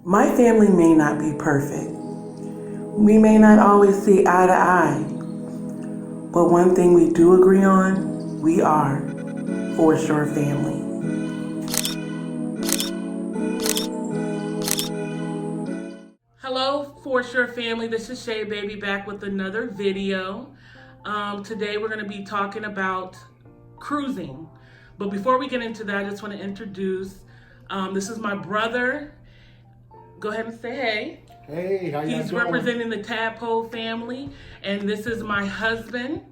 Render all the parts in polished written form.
My family may not be perfect. We may not always see eye to eye. But one thing we do agree on, we are for sure family. Hello, For Sure family. This is Shay Baby back with another video. Today we're going to be talking about cruising. But before we get into that, I just want to introduce, this is my brother. Go ahead and say hey. Hey, how you doing? He's representing the Tadpole family. And this is my husband.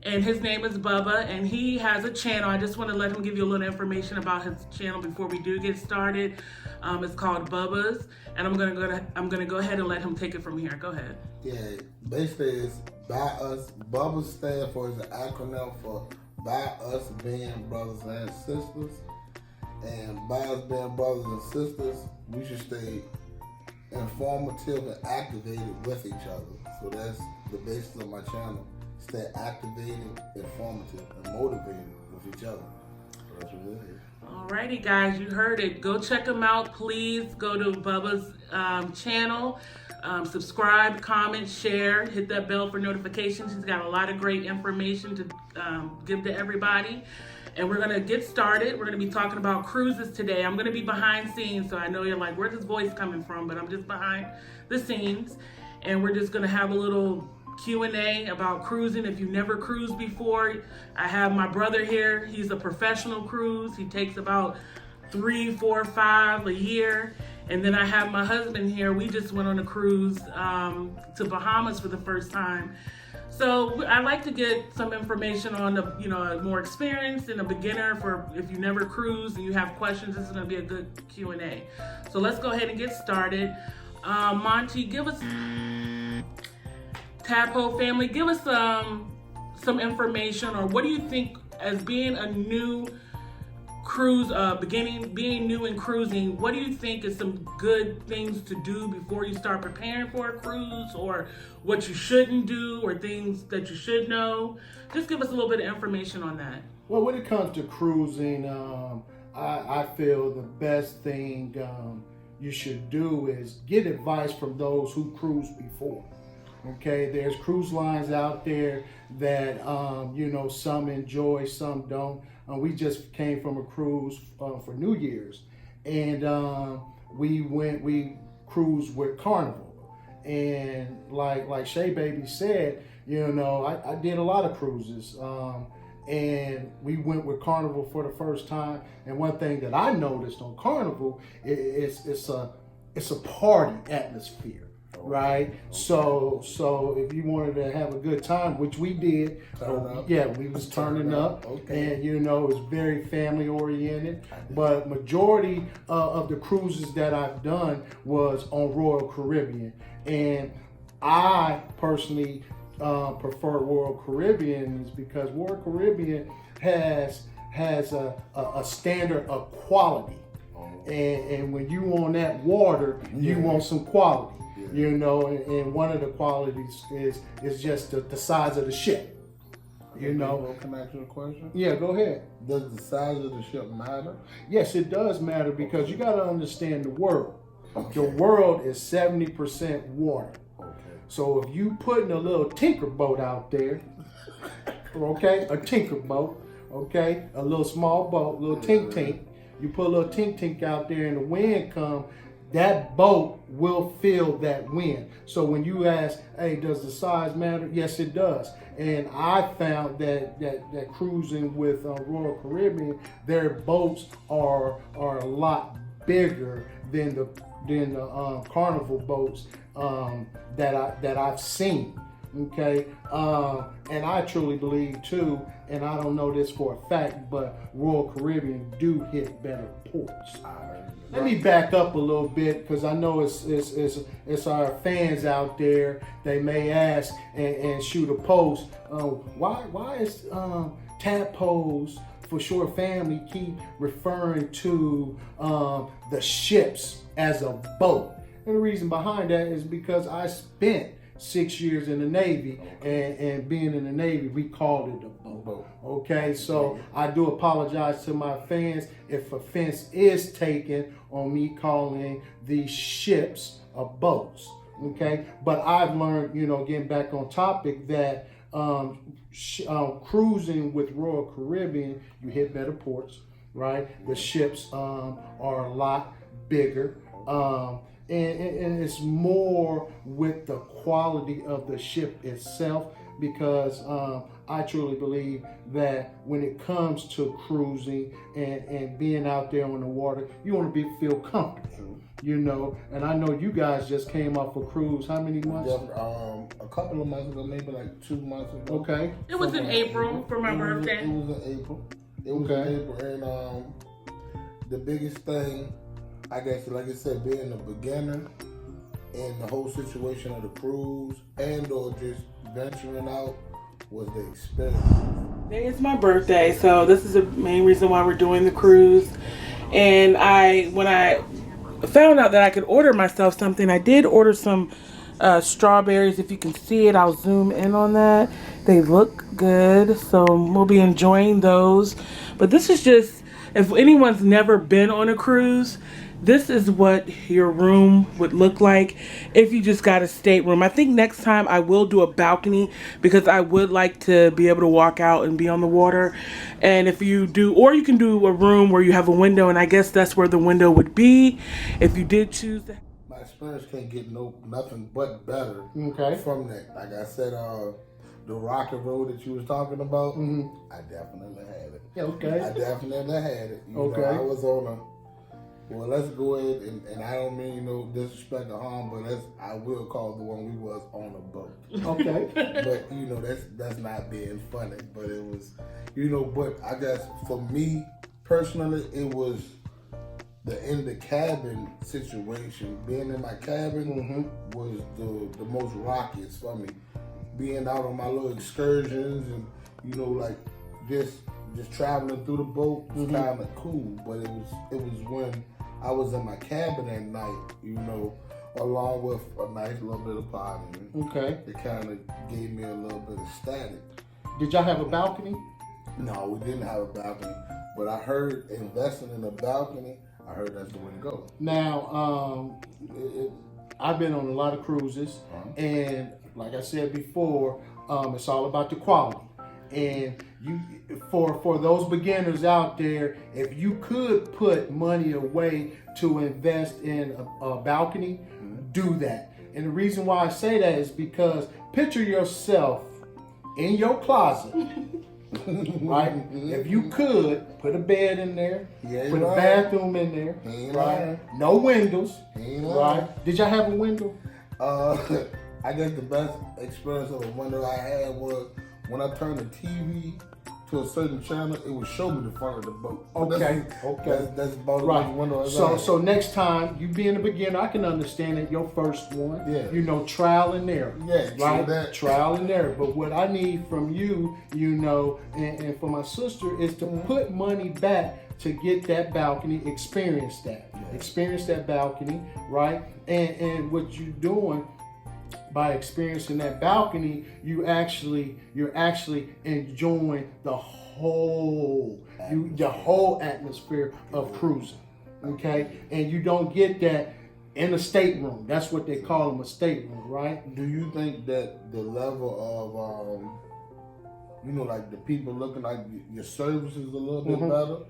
And his name is Bubba, and he has a channel. I just want to let him give you a little information about his channel before we do get started. It's called Bubba's, and I'm gonna go ahead and let him take it from here. Go ahead. Yeah, basically it's by us. Bubba stands for is an acronym for by us being brothers and sisters, and by us being brothers and sisters, we should stay informative and activated with each other. So that's the basis of my channel. Stay activated, informative, and motivated with each other. That's what it is. Alrighty, guys, you heard it. Go check him out. Please go to Bubba's channel. Subscribe, comment, share, hit that bell for notifications. He's got a lot of great information to give to everybody. And we're going to get started. We're going to be talking about cruises today. I'm going to be behind scenes, so I know you're like, where's his voice coming from? But I'm just behind the scenes. And we're just going to have a little Q&A about cruising. If you've never cruised before, I have my brother here. He's a professional cruise. He takes about 3, 4, 5 a year. And then I have my husband here. We just went on a cruise to Bahamas for the first time. So I like to get some information on a more experienced and a beginner for if you never cruised and you have questions. This is going to be a good Q&A. So let's go ahead and get started. Monty, give us Tadpole family, give us some information, or what do you think as being a new cruise, being new in cruising, what do you think is some good things to do before you start preparing for a cruise, or what you shouldn't do, or things that you should know? Just give us a little bit of information on that. Well, when it comes to cruising, I feel the best thing you should do is get advice from those who cruised before. Okay, there's cruise lines out there that, some enjoy, some don't. We just came from a cruise for New Year's, and we cruised with Carnival. And like Shay Baby said, I did a lot of cruises, and we went with Carnival for the first time. And one thing that I noticed on Carnival is it's a party atmosphere. Right, so if you wanted to have a good time, which we did, we was turning up, okay. And it was very family oriented. But majority of the cruises that I've done was on Royal Caribbean, and I personally prefer Royal Caribbean is because Royal Caribbean has a standard of quality, and when you on that water, you want some quality. And one of the qualities is just the size of the ship. Can I ask you a question? Yeah, go ahead. Does the size of the ship matter? Yes, it does matter, because you got to understand the world. Okay. The world is 70% water. Okay. So if you putting a little tinker boat out there, okay, a tinker boat, okay, a little small boat, little tink, you put a little tink out there and the wind comes, that boat will feel that wind. So when you ask, hey, does the size matter? Yes, it does. And I found that cruising with Royal Caribbean, their boats are a lot bigger than the Carnival boats that I've seen. Okay, and I truly believe too, and I don't know this for a fact, but Royal Caribbean do hit better ports. Let me back up a little bit, because I know it's our fans out there. They may ask and shoot a post. Why is Tadpoles For Sure family keep referring to the ships as a boat? And the reason behind that is because I spent 6 years in the Navy, and being in the Navy, we called it a boat. Okay, so I do apologize to my fans if offense is taken on me calling these ships boats. Okay, but I've learned, getting back on topic, that cruising with Royal Caribbean, you hit better ports, right? The ships are a lot bigger. And it's more with the quality of the ship itself, because I truly believe that when it comes to cruising and being out there on the water, you want to feel comfortable, and I know you guys just came off a cruise. How many months? A couple of months ago, maybe like 2 months ago. Okay. It was in April for my birthday. It was in April. In April, and the biggest thing, I guess, like I said, being a beginner in the whole situation of the cruise and or just venturing out was the experience. Today is my birthday, so this is the main reason why we're doing the cruise. And when I found out that I could order myself something, I did order some strawberries. If you can see it, I'll zoom in on that. They look good, so we'll be enjoying those. But this is just, if anyone's never been on a cruise, this is what your room would look like if you just got a stateroom. I think next time I will do a balcony, because I would like to be able to walk out and be on the water. And if you do, or you can do a room where you have a window, and I guess that's where the window would be if you did choose that. My experience can't get nothing but better Okay. from that. Like I said, the rocket road that you was talking about, I definitely had it. Okay. I definitely had it. Okay. I was on well, let's go ahead, and I don't mean no disrespect or harm, but I will call the one we was on a boat. Okay. But that's not being funny, but it was, but I guess for me personally, it was in the cabin situation. Being in my cabin was the most rockiest for me. Being out on my little excursions and like just traveling through the boat was kind of cool. But it was when I was in my cabin at night, along with a nice little bit of partying. Okay. It kind of gave me a little bit of static. Did y'all have a balcony? No, we didn't have a balcony. But I heard investing in a balcony, I heard that's the way to go. Now, I've been on a lot of cruises, and like I said before, it's all about the quality. And for those beginners out there, if you could put money away to invest in a balcony, do that. And the reason why I say that is because picture yourself in your closet, right? If you could put a bed in there, put a bathroom in there, right? No windows, right? Did y'all have a window? I guess the best experience of a window I had was when I turned the TV to a certain channel, it would show me the front of the boat. Okay. That's about right. the window. So next time, you being a beginner, I can understand that your first one, trial and error. Yeah, right? Trial and error. But what I need from you, and for my sister, is to put money back to get that balcony, experience that balcony, right? And what you're doing by experiencing that balcony, you're actually enjoying the whole atmosphere of cruising. Okay, and you don't get that in a stateroom. That's what they call them, a stateroom, right? Do you think that the level of like the people looking like your service is a little bit better?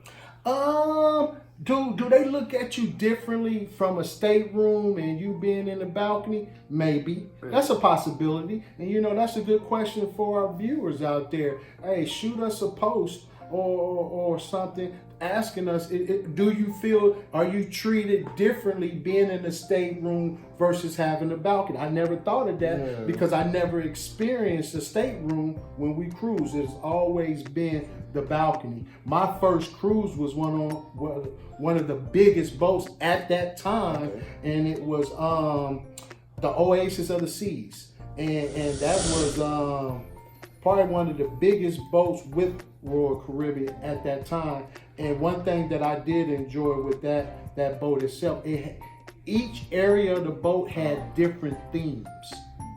Do they look at you differently from a stateroom and you being in the balcony? Maybe. That's a possibility. And that's a good question for our viewers out there. Hey, shoot us a post or something asking us, do you feel, are you treated differently being in the stateroom versus having a balcony? I never thought of that because I never experienced a stateroom when we cruise. It's always been the balcony. My first cruise was one of the biggest boats at that time, and it was the Oasis of the Seas, and that was probably one of the biggest boats with Royal Caribbean at that time. And one thing that I did enjoy with that boat itself, each area of the boat had different themes.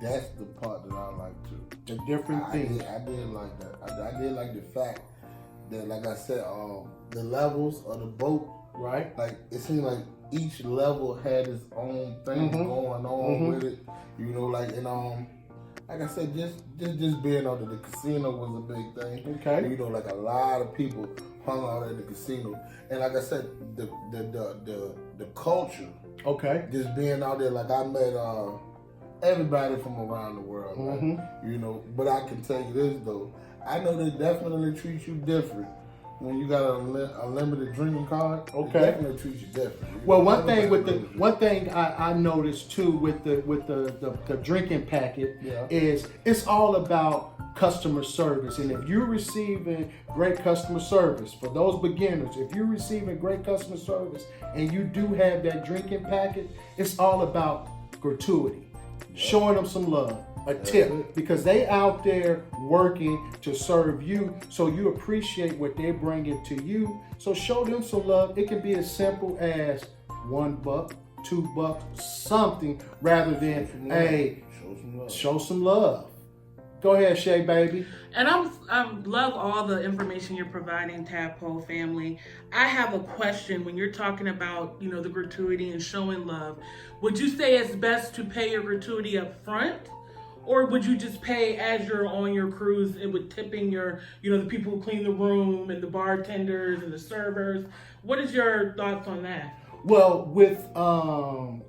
that's the part that I like too. The different things. I did like that. I did like the fact that, like I said, the levels of the boat, Right. like it seemed like each level had its own thing going on with it. You know, like and like I said, just being out at the casino was a big thing. Okay. You know, like a lot of people hung out at the casino, and like I said, the culture. Okay. Just being out there, like I met everybody from around the world, man. You know. But I can tell you this though, I know they definitely treat you different when you got a limited drinking card. Okay. They definitely treat you different. Well, one thing I noticed too with the drinking packet is it's all about customer service. And if you're receiving great customer service, for those beginners, if you're receiving great customer service and you do have that drinking packet, it's all about gratuity, showing them some love, a tip, because they out there working to serve you, so you appreciate what they're bringing to you. So show them some love. It can be as simple as $1, $2, something, rather than hey, show some love. Go ahead, Shay, baby. And I love all the information you're providing, Tadpole family. I have a question. When you're talking about, the gratuity and showing love, would you say it's best to pay your gratuity up front? Or would you just pay as you're on your cruise and with tipping your, the people who clean the room and the bartenders and the servers? What is your thoughts on that? Well,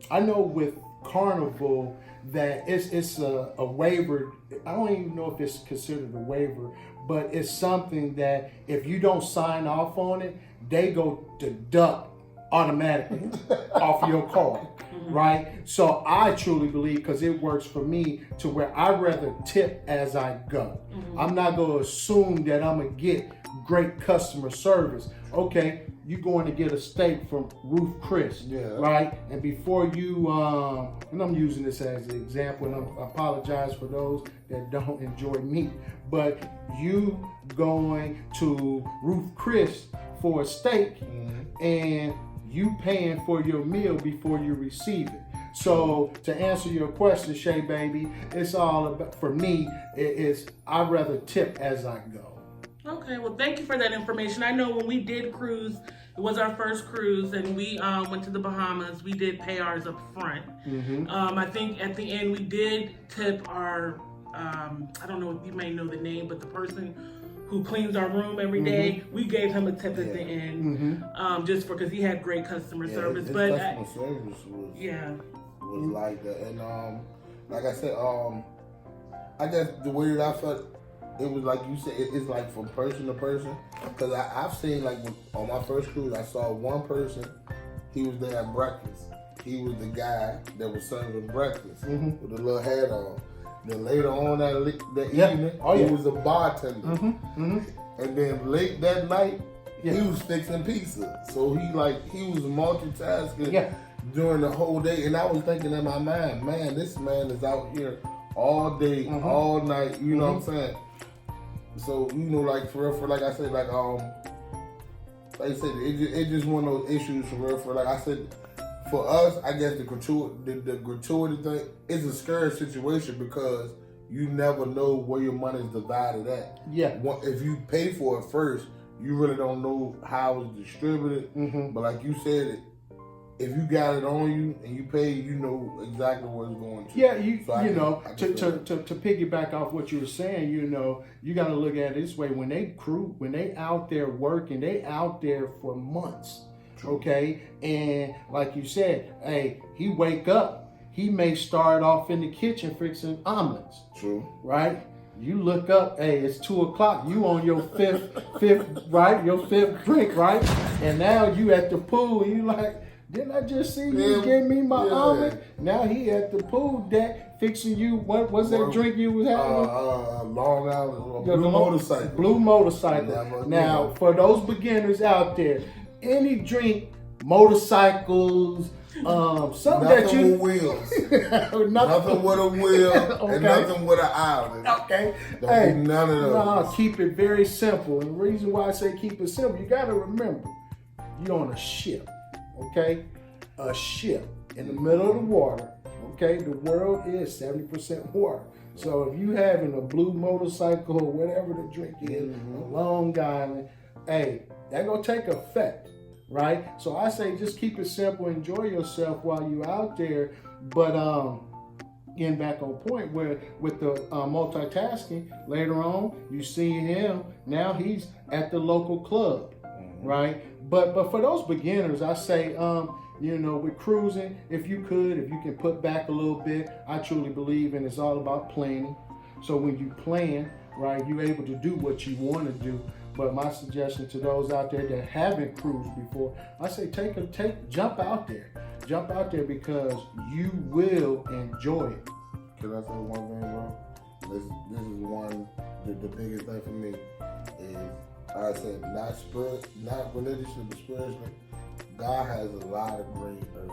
I know with Carnival that it's a waiver. I don't even know if it's considered a waiver, but it's something that if you don't sign off on it, they go deduct automatically off your card, right? So I truly believe, because it works for me, to where I'd rather tip as I go. I'm not going to assume that I'm going to get great customer service. Okay, you're going to get a steak from Ruth Chris, right? And before you, and I'm using this as an example, and I apologize for those that don't enjoy meat, but you going to Ruth Chris for a steak and you paying for your meal before you receive it. So to answer your question, Shay baby, it's all about, for me, I'd rather tip as I go. Okay, well, thank you for that information. I know when we did cruise, it was our first cruise, and we went to the Bahamas. We did pay ours up front. I think at the end we did tip our, I don't know if you may know the name, but the person who cleans our room every day, we gave him a tip at the end, just because he had great customer service. His but customer service was like that, and like I said, I guess the way that I felt, it was like you said, it's like from person to person. Because I've seen, like, on my first cruise, I saw one person, he was there at breakfast. He was the guy that was serving breakfast with a little hat on. Then later on that evening, he was a bartender. And then late that night, he was fixing pizza. So he was multitasking during the whole day. And I was thinking in my mind, man, this man is out here all day, all night. You know what I'm saying? So, like for real, like I said, like I said, it just one of those issues for real. For like I said, for us, I guess the gratuity thing is a scary situation because you never know where your money is divided at. Yeah. If you pay for it first, you really don't know how it's distributed. But like you said, if you got it on you and you pay, you know exactly where it's going to. Yeah, to piggyback off what you were saying, you got to look at it this way. When they out there working, they out there for months. True. Okay, and like you said, hey, he wake up, he may start off in the kitchen fixing omelets. True. Right. You look up, hey, it's 2:00. You on your fifth, right? Your fifth drink, right? And now you at the pool, and you like, didn't I just see you give me my omelet? Now he at the pool deck fixing you. What was that drink you was having? Long Island, blue motorcycle. Blue motorcycle. Now, for those beginners out there, any drink, motorcycles, something that you with wheels, nothing with a wheel, and nothing with an island. Okay, Don't do none of those. No, keep it very simple. And the reason why I say keep it simple, you got to remember, you're on a ship. Okay, a ship in the middle of the water. Okay, the world is 70% water. So if you having a blue motorcycle or whatever the drink is, a Long Island, hey, that gonna take effect, right? So I say just keep it simple, enjoy yourself while you out there. But getting back on point where with the multitasking, later on you see him, now he's at the local club, right? But for those beginners, I say, you know, with cruising, if you can put back a little bit, I truly believe in it's all about planning. So when you plan, right, you're able to do what you want to do. But my suggestion to those out there that haven't cruised before, I say jump out there because you will enjoy it. Can I say one thing, bro? This is one, the biggest thing for me is, I said, not religiously, but spiritually, God has a lot of green earth,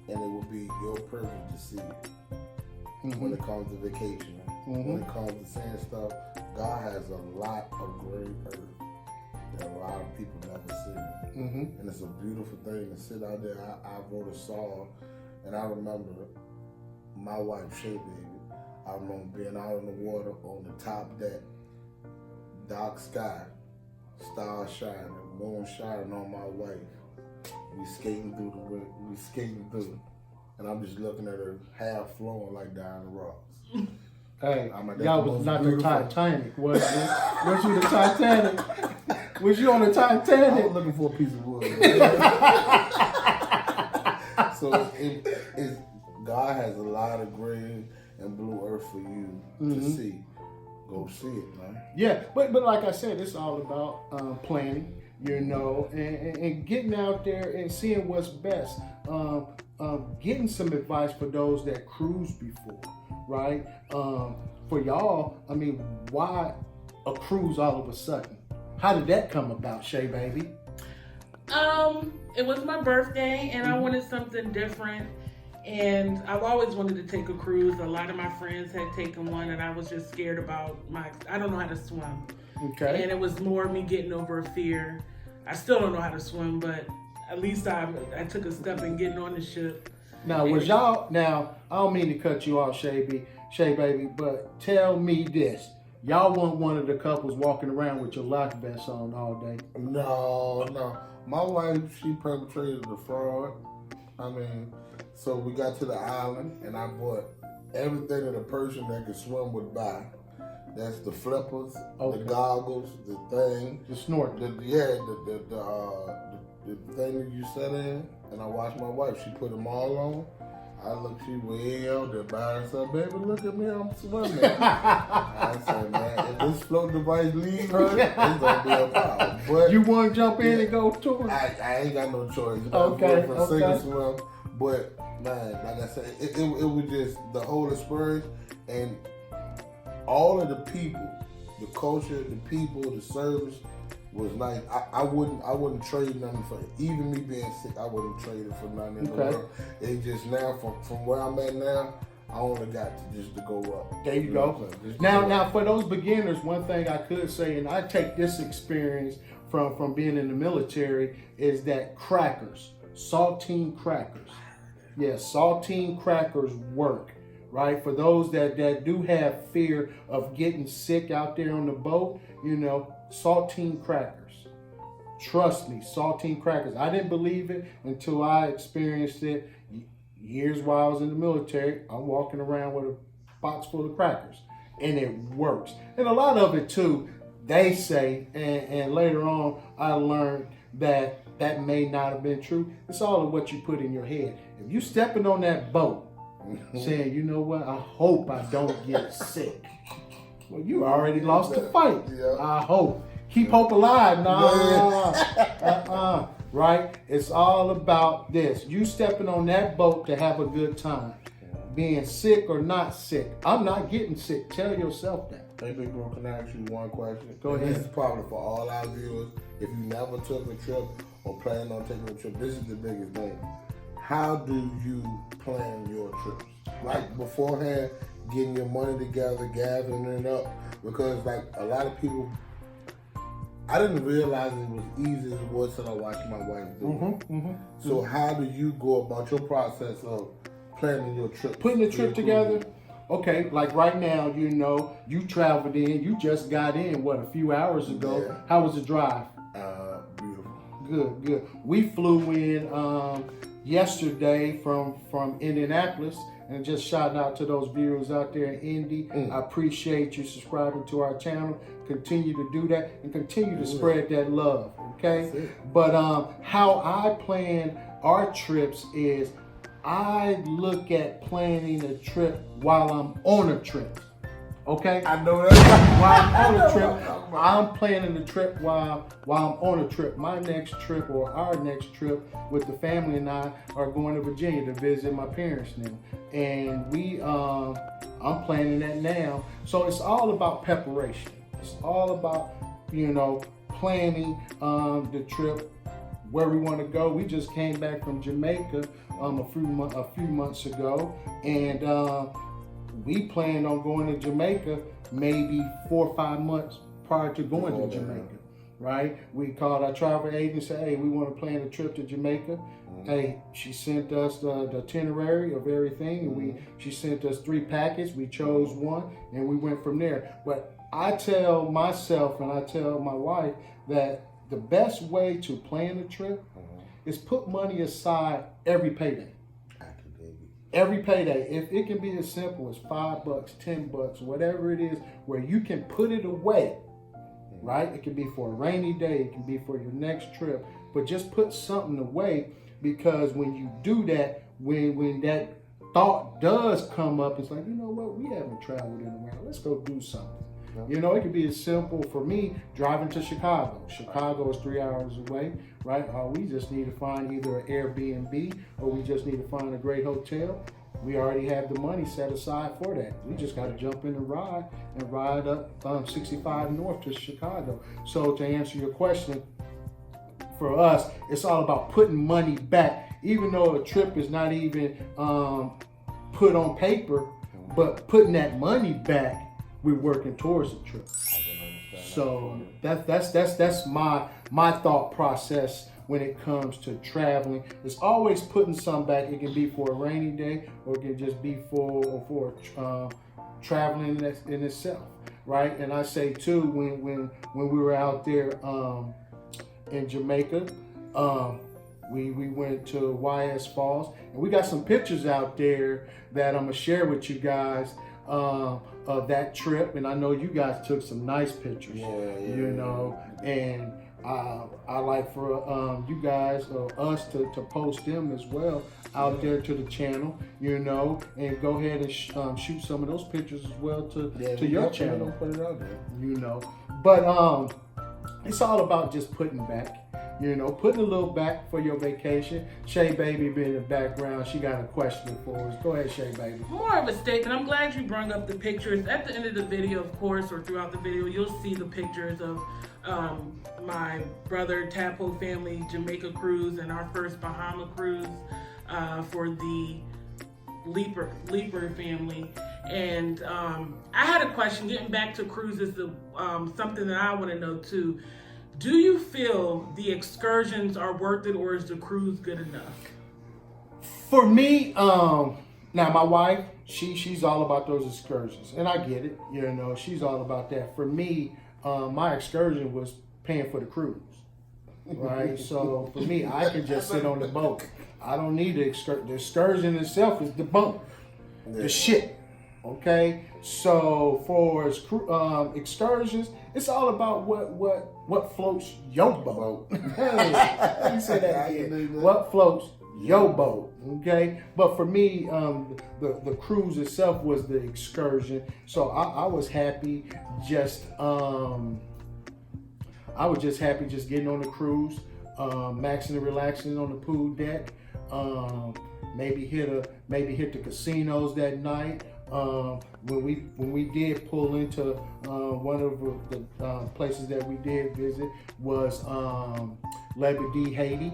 and it will be your privilege to see it. When it comes to vacation, when it comes to seeing stuff, God has a lot of green earth that a lot of people never see. And it's a beautiful thing to sit out there. I wrote a song, and I remember my wife, Shay Baby, I remember being out in the water on the top deck, dark sky, stars shining, moon shining on my wife. We skating through, and I'm just looking at her half flowing like Diana Ross. Hey, like, y'all was not the Titanic, was you? Was you the Titanic? Was you on the Titanic? I was looking for a piece of wood. So it's God has a lot of green and blue earth for you to see. Go see it, man. Yeah, but like I said, it's all about planning, you know, and getting out there and seeing what's best. Getting some advice for those that cruised before, right? For y'all, I mean, why a cruise all of a sudden? How did that come about, Shay Baby? It was my birthday, and I wanted something different. And I've always wanted to take a cruise. A lot of my friends had taken one, and I was just scared about I don't know how to swim. Okay. And it was more me getting over a fear. I still don't know how to swim, but at least I took a step in getting on the ship. Now, I don't mean to cut you off, Shay Baby, but tell me this. Y'all want one of the couples walking around with your life vest on all day? No. My wife, she perpetrated the fraud. I mean, so we got to the island, and I bought everything that a person that could swim would buy. That's the flippers, the goggles, the thing, the snort, the thing that you set in. And I watched my wife. She put them all on. I looked, she way out there by herself. Baby, look at me, I'm swimming. I said, man, if this float device leave her, it's gonna be a problem. But you want to jump in and go to her? I ain't got no choice. Okay. Sink or swim. But man, like I said, it was just the whole experience, and all of the people, the culture, the people, the service was nice. I wouldn't trade nothing for it. Even me being sick, I wouldn't trade it for nothing in the world. It just now from where I'm at now, I only got to go up. There you go. Now for those beginners, one thing I could say, and I take this experience from being in the military, is that crackers, saltine crackers. Yes, saltine crackers work, right? For those that do have fear of getting sick out there on the boat, you know, saltine crackers. Trust me, saltine crackers. I didn't believe it until I experienced it years while I was in the military. I'm walking around with a box full of crackers, and it works. And a lot of it too, they say, and later on I learned that may not have been true. It's all of what you put in your head. If you stepping on that boat saying, you know what, I hope I don't get sick. Well, you already lost the fight. Yeah. I hope. Keep hope alive. Nah. Right? It's all about this. You stepping on that boat to have a good time. Being sick or not sick. I'm not getting sick. Tell yourself that. Hey, Big Bro, can I ask you one question? Go ahead. This is probably for all our viewers. If you never took a trip or plan on taking a trip, this is the biggest thing. How do you plan your trips? Like beforehand, getting your money together, gathering it up, because like a lot of people, I didn't realize it was easy as it was until I watched my wife do it. So how do you go about your process of planning your trip. Putting the trip together. Okay, like right now, you know, you traveled in. You just got in a few hours ago. Yeah. How was the drive? Beautiful. Good. We flew in yesterday from Indianapolis, and just shout out to those viewers out there in Indy. I appreciate you subscribing to our channel. Continue to do that and continue to spread that love. Okay, but how I plan our trips is I look at planning a trip while I'm on a trip. Okay, I know that. while I'm on a trip, I'm planning the trip while I'm on a trip. My next trip or our next trip with the family and I are going to Virginia to visit my parents now, and I'm planning that now. So it's all about preparation. It's all about, you know, planning the trip, where we want to go. We just came back from Jamaica a few months ago, and we planned on going to Jamaica maybe 4 or 5 months prior to going to Jamaica, right? We called our travel agent and said, hey, we want to plan a trip to Jamaica. Hey, she sent us the itinerary of everything, and she sent us 3 packets. We chose one, and we went from there. But I tell myself and I tell my wife that the best way to plan a trip is put money aside every payday. Every payday. If it can be as simple as $5, $10, whatever it is, where you can put it away, right? It can be for a rainy day, it can be for your next trip, but just put something away, because when you do that, when that thought does come up, it's like, you know what, we haven't traveled in a while, let's go do something. You know, it could be as simple for me driving to Chicago. Chicago is 3 hours away, right? We just need to find either an Airbnb or we just need to find a great hotel. We already have the money set aside for that. We just got to jump in and ride up 65 North to Chicago. So to answer your question, for us, it's all about putting money back, even though a trip is not even put on paper, but putting that money back, we're working towards the trip. So that's my thought process when it comes to traveling. It's always putting some back. It can be for a rainy day, or it can just be for traveling in itself, right? And I say too, when we were out there in Jamaica, we went to YS Falls, and we got some pictures out there that I'm gonna share with you guys of that trip, and I know you guys took some nice pictures. You know, and I like for you guys or us to post them as well out there to the channel, you know, and go ahead and shoot some of those pictures as well to your channel. Put it out there. You know, but it's all about just putting back. You know, putting a little back for your vacation. Shay Baby being in the background, she got a question for us. Go ahead, Shay Baby. More of a statement. I'm glad you brought up the pictures. At the end of the video, of course, or throughout the video, you'll see the pictures of my brother Tadpole family Jamaica cruise and our first Bahama cruise for the Leaper family. And I had a question, getting back to cruises, something that I want to know too. Do you feel the excursions are worth it, or is the cruise good enough? For me, now my wife, she's all about those excursions, and I get it. You know, she's all about that. For me, my excursion was paying for the cruise, right? So for me, I can just sit on the boat. I don't need the excursion. The excursion itself is the boat, the ship. Okay, so for excursions, it's all about what floats your boat. Hey, let me say that again. What floats your boat? Okay, but for me, the cruise itself was the excursion. So I was happy just just getting on the cruise, maxing and relaxing on the pool deck. Maybe hit the casinos that night. When we did pull into one of the places that we did visit was Labadee, Haiti,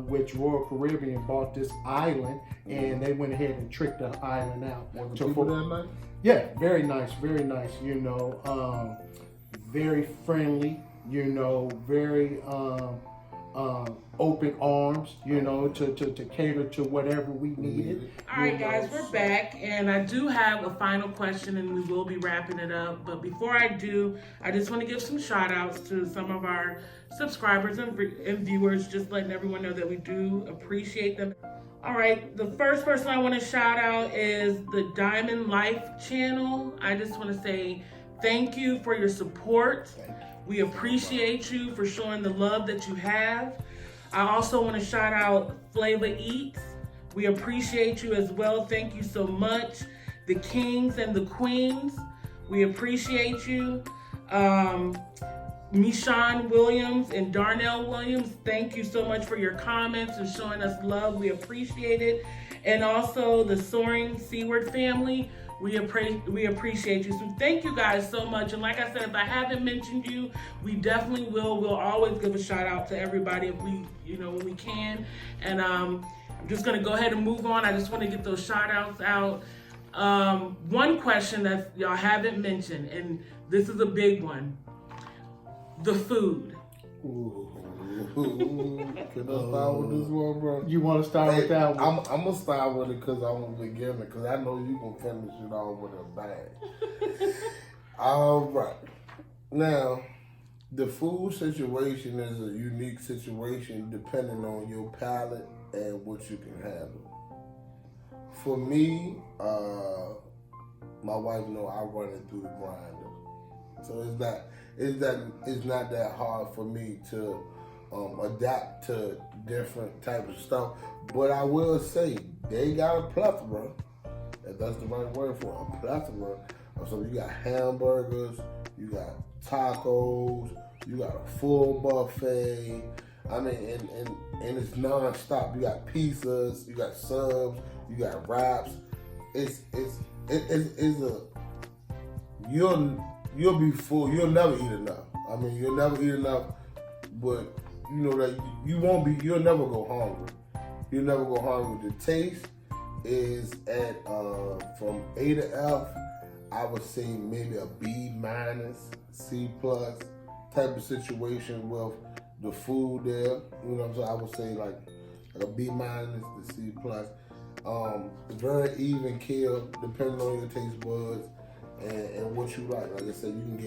which Royal Caribbean bought this island, and they went ahead and tricked the island out. Was the people that night? Yeah, very nice, you know, very friendly, you know, very open arms, to cater to whatever we needed. All right, guys, we're back, and I do have a final question, and we will be wrapping it up. But before I do, I just want to give some shout outs to some of our subscribers and viewers, just letting everyone know that we do appreciate them. All right, the first person I want to shout out is the Diamond Life channel. I just want to say thank you for your support. We appreciate you for showing the love that you have. I also want to shout out Flavor Eats. We appreciate you as well. Thank you so much. The Kings and the Queens, we appreciate you. Mishan Williams and Darnell Williams, thank you so much for your comments and showing us love. We appreciate it. And also the Soaring Seaward family, we appreciate you. So thank you guys so much. And like I said, if I haven't mentioned you, we definitely will. We'll always give a shout out to everybody if we, when we can. And I'm just gonna go ahead and move on. I just want to get those shout outs out. One question that y'all haven't mentioned, and this is a big one. The food. Ooh. Can I start with this one, bro? You want to start with that one? I'm going to start with it because I'm a beginner, because I know you going to finish it all with a bang. All right. Now, the food situation is a unique situation depending on your palate and what you can handle. For me, my wife know I run it through the grinder. So it's not that hard for me to adapt to different types of stuff. But I will say, they got a plethora, if that's the right word for it, a plethora. So you got hamburgers, you got tacos, you got a full buffet. I mean, and it's non-stop. You got pizzas, you got subs, you got wraps. You'll be full. You'll never eat enough. I mean, you'll never eat enough, but you know that you'll never go hungry. You'll never go hungry. The taste is at, from A to F, I would say maybe a B minus, C plus type of situation with the food there. You know what I'm saying? I would say like a B minus to C plus. Very even kill, depending on your taste buds and what you like. Like I said, you can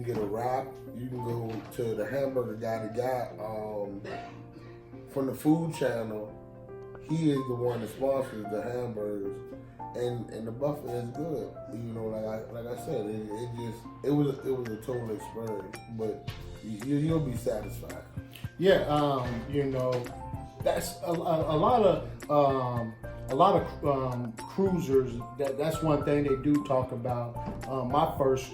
get a wrap. You can go to the hamburger guy. The guy from the food channel, he is the one that sponsors the hamburgers, and the buffet is good. You know, like I said, it was a total experience, but you'll be satisfied. Yeah, that's a lot of cruisers. That's one thing they do talk about. My first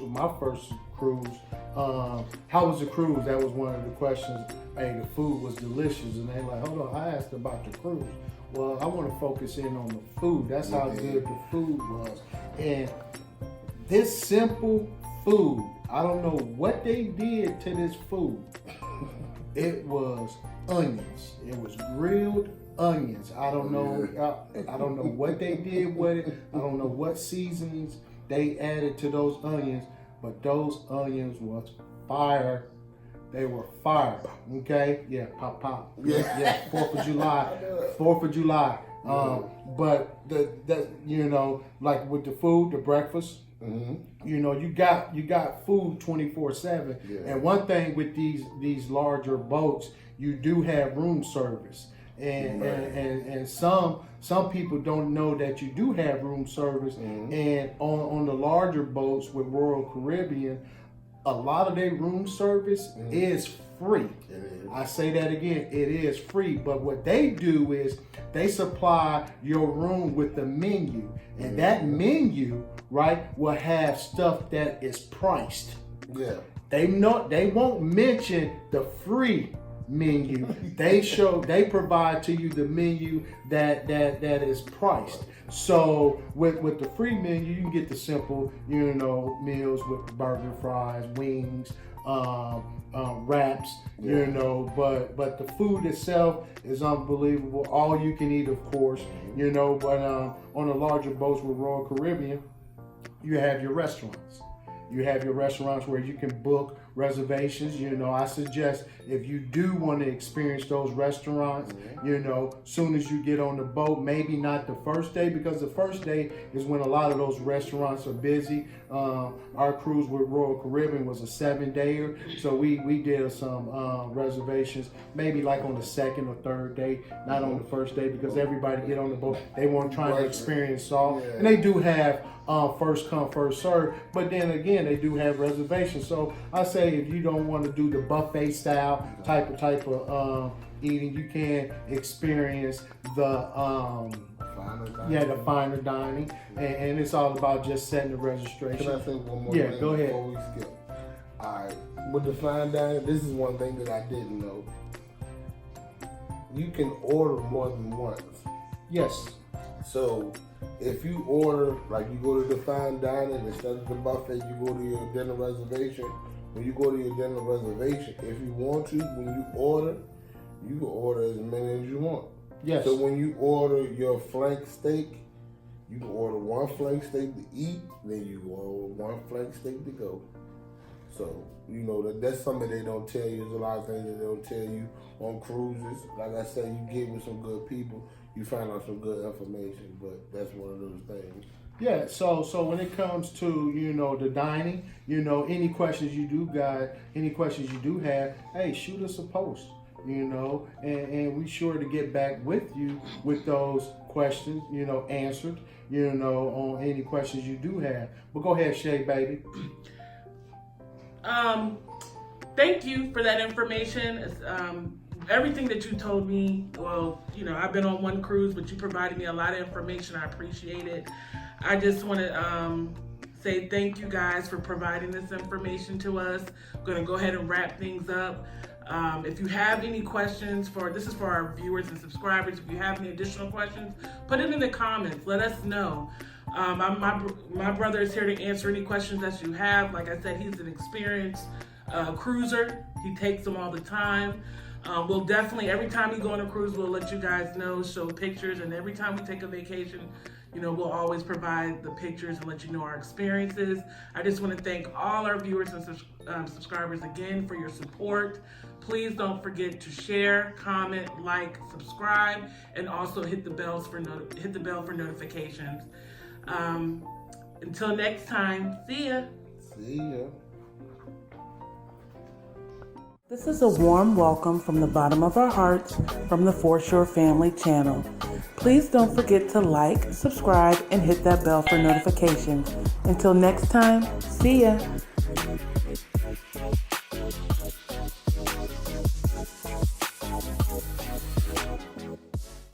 cruise. How was the cruise? That was one of the questions. Hey, the food was delicious, and they like, hold on, I asked about the cruise. Well, I want to focus in on the food. That's how good the food was. And this simple food, I don't know what they did to this food. It was onions. It was grilled onions. I don't know what they did with it. I don't know what seasonings they added to those onions, but those onions was fire. They were fire. Okay? Yeah, pop. Yeah, 4th of July. But like with the food, the breakfast, you got food 24/7. Yeah. And one thing with these larger boats, you do have room service. And some people don't know that you do have room service. And on the larger boats with Royal Caribbean, a lot of their room service is free. I say that again, it is free. But what they do is they supply your room with the menu, and that menu, right, will have stuff that is priced. Yeah. They won't mention the free menu. They provide to you the menu that is priced. So with the free menu, you can get the simple, meals with burger, fries, wings, wraps, but the food itself is unbelievable. All you can eat, of course, but on the larger boats with Royal Caribbean, you have your restaurants. You have your restaurants where you can book reservations. I suggest if you do want to experience those restaurants, soon as you get on the boat, maybe not the first day, because the first day is when a lot of those restaurants are busy. Our cruise with Royal Caribbean was a 7-dayer, so we did some reservations maybe like on the second or third day, not on the first day, because everybody get on the boat, they want to try to experience all, and they do have first come first serve, but then again they do have reservations. So I say if you don't want to do the buffet style type of eating, you can experience the finer dining, and it's all about just setting the registration. Can I say one more thing go ahead. before we skip? Alright, with the fine dining, this is one thing that I didn't know. You can order more than once. Yes. So if you order, like you go to the fine dining instead of the buffet, you go to your dinner reservation. When you go to your dinner reservation, if you want to, when you order, you can order as many as you want. Yes. So when you order your flank steak, you can order one flank steak to eat, then you order one flank steak to go. So, that's something they don't tell you. There's a lot of things that they don't tell you on cruises. Like I said, you get with some good people, you find out some good information, but that's one of those things. Yeah, so when it comes to, the dining, any questions you do have, hey, shoot us a post, and we sure to get back with you with those questions, answered, on any questions you do have. But go ahead, Shay, baby. Thank you for that information. Everything that you told me, well, I've been on one cruise, but you provided me a lot of information. I appreciate it. I just want to say thank you guys for providing this information to us. I'm going to go ahead and wrap things up. If you have any questions this is for our viewers and subscribers. If you have any additional questions, put it in the comments. Let us know. My brother is here to answer any questions that you have. Like I said, he's an experienced cruiser. He takes them all the time. We'll definitely, every time we go on a cruise, we'll let you guys know, show pictures, and every time we take a vacation, we'll always provide the pictures and let you know our experiences. I just want to thank all our viewers and subscribers again for your support. Please don't forget to share, comment, like, subscribe, and also hit the bell for notifications. Until next time, see ya. See ya. This is a warm welcome from the bottom of our hearts from the Foreshore Family channel. Please don't forget to like, subscribe, and hit that bell for notifications. Until next time, see ya.